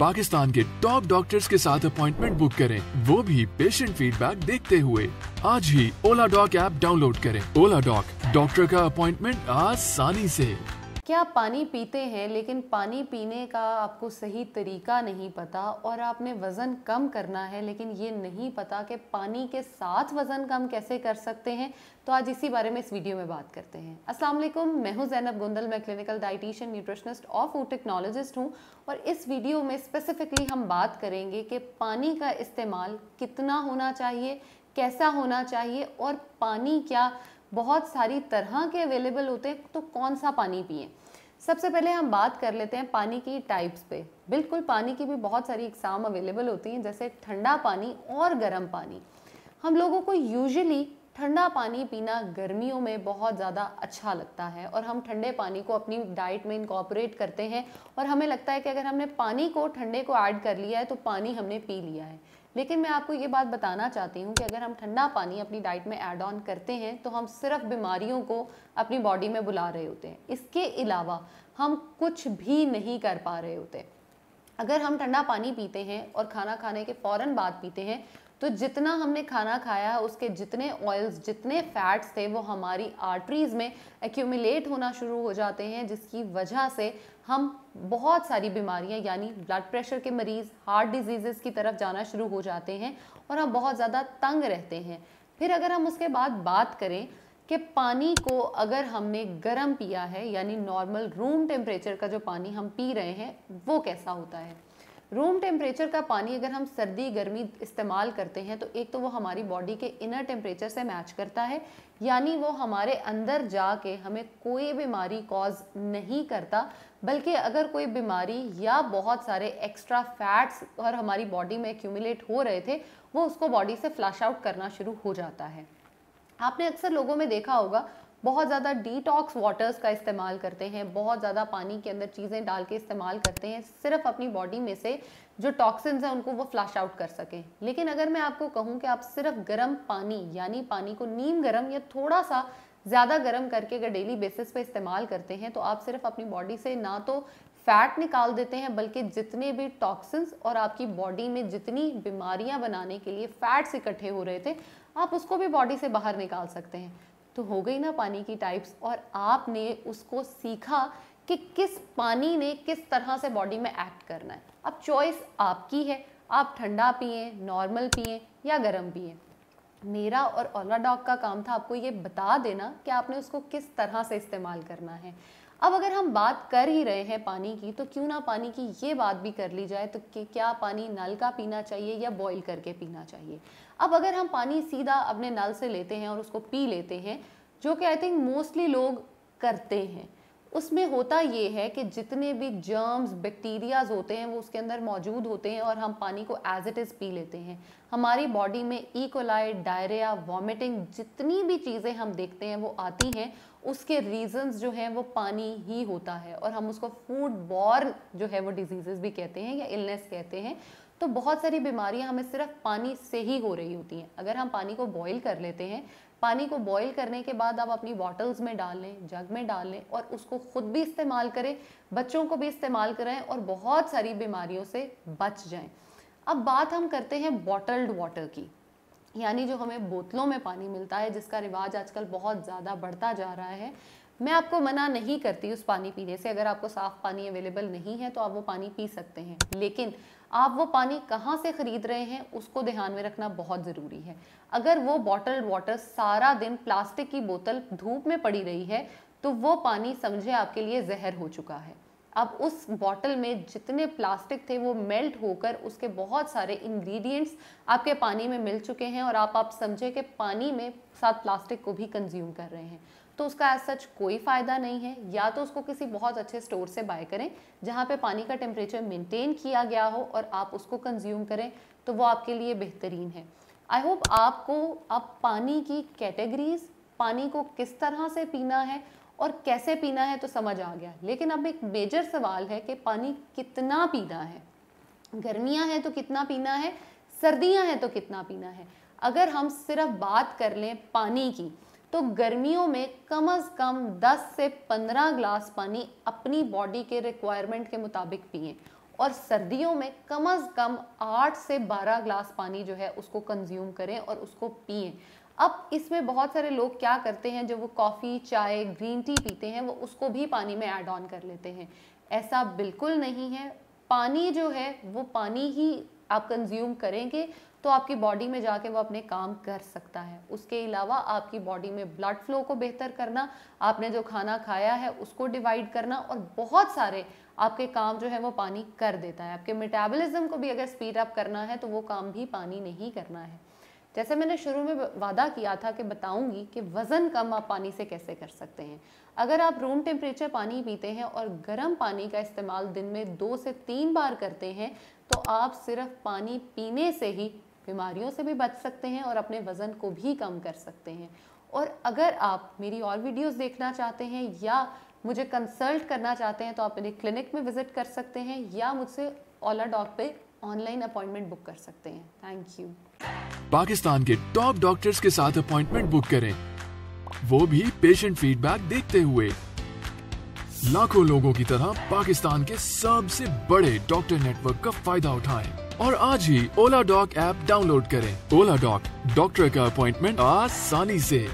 पाकिस्तान के top doctors के साथ अपॉइंटमेंट बुक करें, वो भी पेशेंट फीडबैक देखते हुए। आज ही ओला डॉक ऐप डाउनलोड करें। ओला डॉक, डॉक्टर का अपॉइंटमेंट आसानी से। क्या आप पानी पीते हैं लेकिन पानी पीने का आपको सही तरीका नहीं पता और आपने वज़न कम करना है लेकिन ये नहीं पता कि पानी के साथ वज़न कम कैसे कर सकते हैं? तो आज इसी बारे में इस वीडियो में बात करते हैं। अस्सलाम वालेकुम, मैं हूं ज़ैनब गुंदल, मैं क्लिनिकल डाइटिशियन, न्यूट्रिशनिस्ट और फूड टेक्नोलॉजिस्ट हूं और इस वीडियो में स्पेसिफिकली हम बात करेंगे कि पानी का इस्तेमाल कितना होना चाहिए, कैसा होना चाहिए और पानी क्या बहुत सारी तरह के अवेलेबल होते हैं, तो कौन सा पानी पिएं। सबसे पहले हम बात कर लेते हैं पानी की टाइप्स पे। बिल्कुल, पानी की भी बहुत सारी इकसाम अवेलेबल होती हैं, जैसे ठंडा पानी और गर्म पानी। हम लोगों को यूजुअली ठंडा पानी पीना गर्मियों में बहुत ज़्यादा अच्छा लगता है और हम ठंडे पानी को अपनी डाइट में इनकॉर्पोरेट करते हैं और हमें लगता है कि अगर हमने पानी को ठंडे को ऐड कर लिया है तो पानी हमने पी लिया है। लेकिन मैं आपको ये बात बताना चाहती हूँ कि अगर हम ठंडा पानी अपनी डाइट में ऐड ऑन करते हैं तो हम सिर्फ बीमारियों को अपनी बॉडी में बुला रहे होते हैं। इसके अलावा हम कुछ भी नहीं कर पा रहे होते। अगर हम ठंडा पानी पीते हैं और खाना खाने के फ़ौरन बाद पीते हैं तो जितना हमने खाना खाया है उसके जितने ऑयल्स, जितने फैट्स थे वो हमारी आर्टरीज़ में एक्यूमुलेट होना शुरू हो जाते हैं, जिसकी वजह से हम बहुत सारी बीमारियां यानी ब्लड प्रेशर के मरीज़, हार्ट डिजीज़ की तरफ जाना शुरू हो जाते हैं और हम बहुत ज़्यादा तंग रहते हैं। फिर अगर हम उसके बाद बात करें कि पानी को अगर हमने गर्म पिया है यानी नॉर्मल रूम टेम्परेचर का जो पानी हम पी रहे हैं वो कैसा होता है। रूम टेम्परेचर का पानी अगर हम सर्दी गर्मी इस्तेमाल करते हैं तो एक तो वो हमारी बॉडी के इनर टेम्परेचर से मैच करता है, यानी वो हमारे अंदर जाके हमें कोई बीमारी कॉज नहीं करता, बल्कि अगर कोई बीमारी या बहुत सारे एक्स्ट्रा फैट्स और हमारी बॉडी में एक्यूमुलेट हो रहे थे वो उसको बॉडी से फ्लश आउट करना शुरू हो जाता है। आपने अक्सर लोगों में देखा होगा बहुत ज़्यादा डिटॉक्स वाटर्स का इस्तेमाल करते हैं, बहुत ज़्यादा पानी के अंदर चीज़ें डाल के इस्तेमाल करते हैं सिर्फ अपनी बॉडी में से जो टॉक्सिन्स हैं उनको वो फ्लश आउट कर सकें। लेकिन अगर मैं आपको कहूँ कि आप सिर्फ गर्म पानी यानी पानी को नीम गर्म या थोड़ा सा ज़्यादा गर्म करके अगर डेली बेसिस पे इस्तेमाल करते हैं तो आप सिर्फ अपनी बॉडी से ना तो फैट निकाल देते हैं बल्कि जितने भी टॉक्सिन्स और आपकी बॉडी में जितनी बीमारियां बनाने के लिए फैट्स इकट्ठे हो रहे थे आप उसको भी बॉडी से बाहर निकाल सकते हैं। तो हो गई ना पानी की टाइप्स, और आपने उसको सीखा कि किस पानी ने किस तरह से बॉडी में एक्ट करना है। अब चॉइस आपकी है, आप ठंडा पिए, नॉर्मल पिए या गर्म पिए। मेरा और ओला डॉग का काम था आपको ये बता देना कि आपने उसको किस तरह से इस्तेमाल करना है। अब अगर हम बात कर ही रहे हैं पानी की तो क्यों ना पानी की ये बात भी कर ली जाए तो कि क्या पानी नल का पीना चाहिए या बॉईल करके पीना चाहिए। अब अगर हम पानी सीधा अपने नल से लेते हैं और उसको पी लेते हैं, जो कि आई थिंक मोस्टली लोग करते हैं, उसमें होता ये है कि जितने भी जर्म्स, बैक्टीरियाज होते हैं वो उसके अंदर मौजूद होते हैं और हम पानी को एज इट इज़ पी लेते हैं। हमारी बॉडी में ई कोलाई, डायरिया, वॉमिटिंग, जितनी भी चीज़ें हम देखते हैं वो आती हैं, उसके रीजंस जो हैं वो पानी ही होता है और हम उसको फूड बॉर्न जो है वो डिजीज़ेस भी कहते हैं या इलनेस कहते हैं। तो बहुत सारी बीमारियां हमें सिर्फ पानी से ही हो रही होती हैं। अगर हम पानी को बॉईल कर लेते हैं, पानी को बॉईल करने के बाद आप अपनी बॉटल्स में डाल लें, जग में डाल लें और उसको खुद भी इस्तेमाल करें, बच्चों को भी इस्तेमाल कराएं और बहुत सारी बीमारियों से बच जाएं। अब बात हम करते हैं बॉटल्ड वाटर की, यानी जो हमें बोतलों में पानी मिलता है, जिसका रिवाज आजकल बहुत ज़्यादा बढ़ता जा रहा है। मैं आपको मना नहीं करती उस पानी पीने से, अगर आपको साफ़ पानी अवेलेबल नहीं है तो आप वो पानी पी सकते हैं, लेकिन आप वो पानी कहाँ से ख़रीद रहे हैं उसको ध्यान में रखना बहुत ज़रूरी है। अगर वो बॉटल्ड वाटर सारा दिन प्लास्टिक की बोतल धूप में पड़ी रही है तो वो पानी समझे आपके लिए जहर हो चुका है। अब उस बॉटल में जितने प्लास्टिक थे वो मेल्ट होकर उसके बहुत सारे इंग्रेडिएंट्स आपके पानी में मिल चुके हैं और आप समझे कि पानी में साथ प्लास्टिक को भी कंज्यूम कर रहे हैं। तो उसका एज सच कोई फ़ायदा नहीं है। या तो उसको किसी बहुत अच्छे स्टोर से बाय करें जहाँ पे पानी का टेम्परेचर मेंटेन किया गया हो और आप उसको कंज्यूम करें, तो वो आपके लिए बेहतरीन है। आई होप आपको अब पानी की कैटेगरीज, पानी को किस तरह से पीना है और कैसे पीना है तो समझ आ गया। लेकिन अब एक मेजर सवाल है कि पानी कितना पीना है। गर्मियाँ हैं तो कितना पीना है, सर्दियाँ हैं तो कितना पीना है। अगर हम सिर्फ बात कर लें पानी की तो गर्मियों में कम से कम 10 से 15 ग्लास पानी अपनी बॉडी के रिक्वायरमेंट के मुताबिक पिएं और सर्दियों में कम से कम 8 से 12 ग्लास पानी जो है उसको कंज्यूम करें और उसको पिएं। अब इसमें बहुत सारे लोग क्या करते हैं, जो वो कॉफ़ी, चाय, ग्रीन टी पीते हैं वो उसको भी पानी में ऐड ऑन कर लेते हैं। ऐसा बिल्कुल नहीं है। पानी जो है वो पानी ही आप कंज्यूम करेंगे तो आपकी बॉडी में जाके वो अपने काम कर सकता है। उसके अलावा आपकी बॉडी में ब्लड फ्लो को बेहतर करना, आपने जो खाना खाया है उसको डिवाइड करना और बहुत सारे आपके काम जो है वो पानी कर देता है। आपके मेटाबॉलिज्म को भी अगर स्पीड अप करना है तो वो काम भी पानी ने ही करना है। जैसे मैंने शुरू में वादा किया था कि बताऊंगी कि वज़न कम आप पानी से कैसे कर सकते हैं। अगर आप रूम टेम्परेचर पानी पीते हैं और गर्म पानी का इस्तेमाल दिन में 2 से 3 बार करते हैं तो आप सिर्फ पानी पीने से ही बीमारियों से भी बच सकते हैं और अपने वज़न को भी कम कर सकते हैं। और अगर आप मेरी और वीडियोस देखना चाहते हैं या मुझे कंसल्ट करना चाहते हैं तो आप मेरे क्लिनिक में विजिट कर सकते हैं या मुझसे ओला डॉक पे ऑनलाइन अपॉइंटमेंट बुक कर सकते हैं। Thank you. पाकिस्तान के टॉप डॉक्टर्स के साथ अपॉइंटमेंट बुक करें, वो भी पेशेंट फीडबैक देखते हुए। लाखों लोगों की तरह पाकिस्तान के सबसे बड़े डॉक्टर नेटवर्क का फायदा उठाएं और आज ही ओला डॉक ऐप डाउनलोड करें। ओला डॉक, डॉक्टर का अपॉइंटमेंट आसानी से।